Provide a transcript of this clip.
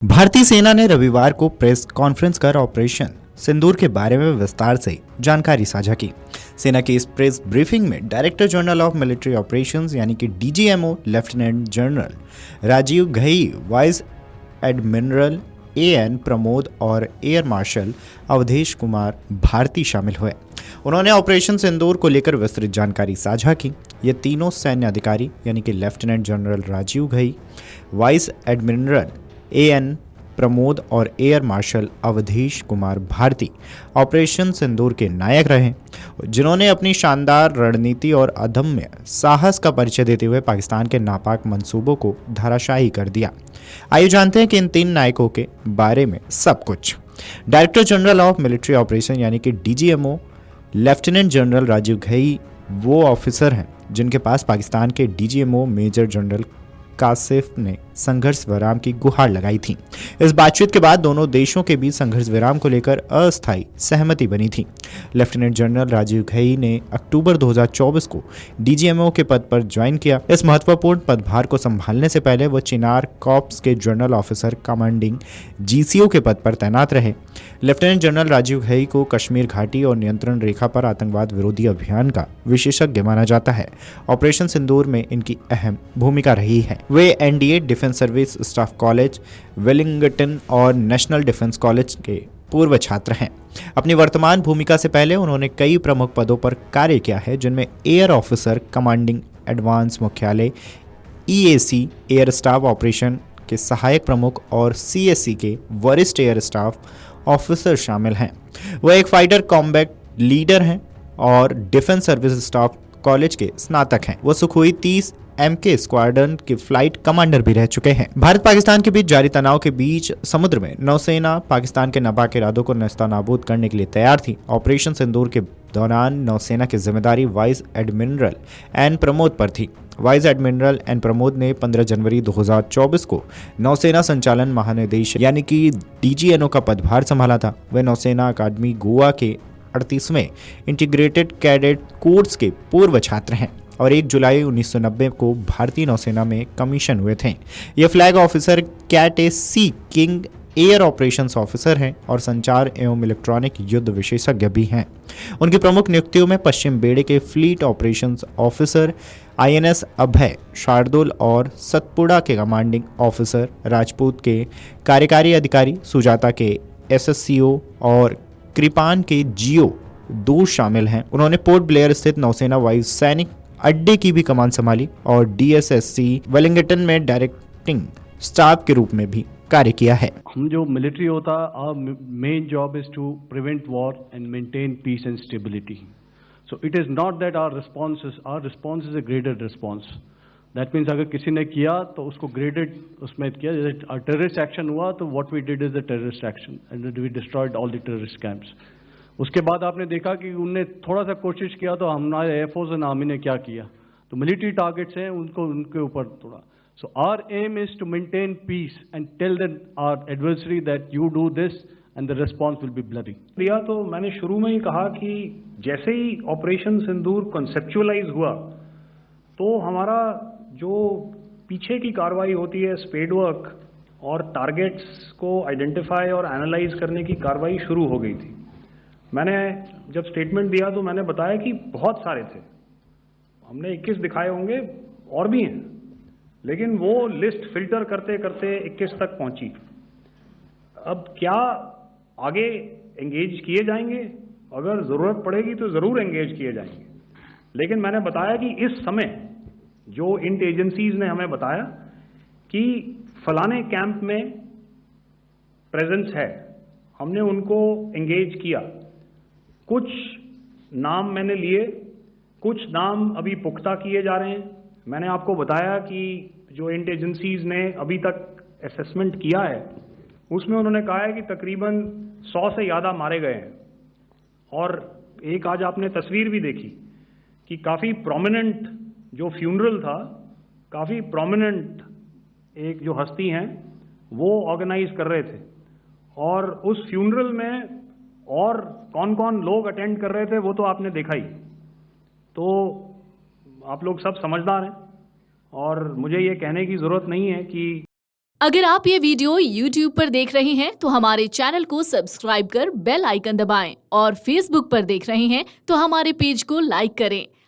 भारतीय सेना ने रविवार को प्रेस कॉन्फ्रेंस कर ऑपरेशन सिंदूर के बारे में विस्तार से जानकारी साझा की। सेना की इस प्रेस ब्रीफिंग में director general of military operations यानी कि DGMO lieutenant general Rajiv Ghai, vice admiral an Pramod और एयर मार्शल अवधेश कुमार भारती शामिल हुए। उन्होंने ऑपरेशन सिंदूर को लेकर विस्तृत जानकारी साझा की। ये तीनों सैन्य अधिकारी यानी कि lieutenant general Rajiv Ghai, vice admiral an Pramod और air marshal Awadhesh Kumar Bharti operation Sindoor के नायक रहे, जिन्होंने अपनी शानदार रणनीति और अदम्य साहस का परिचय देते हुए पाकिस्तान के नापाक मंसूबों को धराशायी कर दिया। आइए जानते हैं कि इन तीन नायकों के बारे में सब कुछ। Director general of military operation यानी कि DGMO lieutenant general Rajiv Ghai वो ऑफिसर हैं जिनके पास पाकिस्तान के डीजीएमओ मेजर जनरल कासिफ ने संघर्ष विराम की गुहार लगाई थी। इस बातचीत के बाद दोनों देशों के बीच संघर्ष विराम को लेकर अस्थायी सहमति बनी थी। लेफ्टिनेंट जनरल राजीव घई ने अक्टूबर 2024 को डीजीएमओ के पद पर ज्वाइन किया। इस महत्वपूर्ण पदभार को संभालने से पहले वो चिनार कॉर्प्स के जनरल ऑफिसर कमांडिंग जीसीओ के पद पर तैनात रहे। लेफ्टिनेंट जनरल राजीव घई को कश्मीर घाटी और नियंत्रण रेखा पर आतंकवाद विरोधी अभियान का विशेषज्ञ माना जाता है। ऑपरेशन सिंदूर में इनकी अहम भूमिका रही है। वे NDA defence service staff college, Wellington और नेशनल डिफेंस कॉलेज के पूर्व छात्र हैं। अपनी वर्तमान भूमिका से पहले उन्होंने कई प्रमुख पदों पर कार्य किया है, जिनमें एयर ऑफिसर कमांडिंग एडवांस मुख्यालय, ईएसी एयर स्टाफ ऑपरेशन के सहायक प्रमुख और सीएससी के वरिष्ठ एयर स्टाफ ऑफिसर शामिल हैं। वह एक फाइटर कॉम्बैट लीडर हैं और डिफेंस सर्विस स्टाफ कॉलेज के स्नातक हैं। वो सुखोई 30 MK स्क्वाड्रन के फ्लाइट कमांडर भी रह चुके हैं। भारत पाकिस्तान के बीच जारी तनाव के बीच समुद्र में नौसेना पाकिस्तान के नापाक इरादों को नेस्तनाबूद करने के लिए तैयार थी। ऑपरेशन सिंदूर के दौरान नौसेना की जिम्मेदारी वाइस एडमिरल एन प्रमोद पर थी। वाइस एडमिरल एन प्रमोद ने 15 जनवरी 2024 को नौसेना संचालन महानिदेशक यानी कि डीजीएनओ का पदभार संभाला था। वे नौसेना अकादमी गोवा के 38वें इंटीग्रेटेड कैडेट कोर्स के पूर्व छात्र हैं और 1 जुलाई 1990 को भारतीय नौसेना में कमीशन हुए थे। ये फ्लैग ऑफिसर कैट ए सी किंग एयर ऑपरेशंस ऑफिसर हैं और संचार एवं इलेक्ट्रॉनिक युद्ध विशेषज्ञ भी हैं। उनकी प्रमुख नियुक्तियों में पश्चिम बेड़े के फ्लीट ऑपरेशंस ऑफिसर INS अभय शार्दुल और सतपुड़ा के कमांडिंग ऑफिसर, राजपूत के कार्यकारी अधिकारी, सुजाता के SSCO और कृपान के GO 2 शामिल हैं। उन्होंने पोर्ट ब्लेयर स्थित नौसेना वायु सैनिक अड्डे की भी कमान संभाली और DSSC वेलिंगटन में डायरेक्टिंग स्टाफ के रूप में भी कार्य किया है। हम जो मिलिट्री होता, our main job is to prevent war and maintain peace and stability. So it is not that our response is a graded response. That means अगर किसी ने किया तो उसको graded उसमें किया, जैसे terrorist action हुआ तो what we did is the terrorist action and we destroyed all the terrorist camps. उसके बाद आपने देखा कि उनने थोड़ा सा कोशिश किया तो हमारे एयरफोर्स एंड आर्मी ने क्या किया, तो मिलिट्री टारगेट्स हैं उनको उनके ऊपर थोड़ा। So our aim is to maintain peace and tell that our adversary that you do this and the response will be bloody. दिया तो मैंने शुरू में ही कहा कि जैसे ही ऑपरेशन सिंदूर कॉन्सेप्चुअलाइज हुआ तो हमारा जो पीछे की कार्रवाई होती है, स्पेड वर्क और टारगेट्स को आइडेंटिफाई और एनालाइज करने की कार्रवाई शुरू हो गई थी। मैंने जब स्टेटमेंट दिया तो मैंने बताया कि बहुत सारे थे, हमने 21 दिखाए होंगे और भी हैं, लेकिन वो लिस्ट फिल्टर करते करते 21 तक पहुंची। अब क्या आगे एंगेज किए जाएंगे? अगर ज़रूरत पड़ेगी तो ज़रूर एंगेज किए जाएंगे, लेकिन मैंने बताया कि इस समय जो इंट एजेंसीज ने हमें बताया कि फलाने कैंप में प्रेजेंस है, हमने उनको एंगेज किया। कुछ नाम मैंने लिए, कुछ नाम अभी पुख्ता किए जा रहे हैं। मैंने आपको बताया कि जो इंट एजेंसीज ने अभी तक असेसमेंट किया है उसमें उन्होंने कहा है कि तकरीबन 100 से ज़्यादा मारे गए हैं। और एक आज आपने तस्वीर भी देखी कि काफ़ी प्रोमिनेंट जो फ्यूनरल था, काफ़ी प्रोमिनेंट एक जो हस्ती हैं वो ऑर्गेनाइज कर रहे थे और उस फ्यूनरल में और कौन कौन लोग अटेंड कर रहे थे वो तो आपने देखा ही। तो आप लोग सब समझदार हैं और मुझे ये कहने की ज़रूरत नहीं है कि अगर आप ये वीडियो YouTube पर देख रहे हैं तो हमारे चैनल को सब्सक्राइब कर बेल आइकन दबाएं और Facebook पर देख रहे हैं तो हमारे पेज को लाइक करें।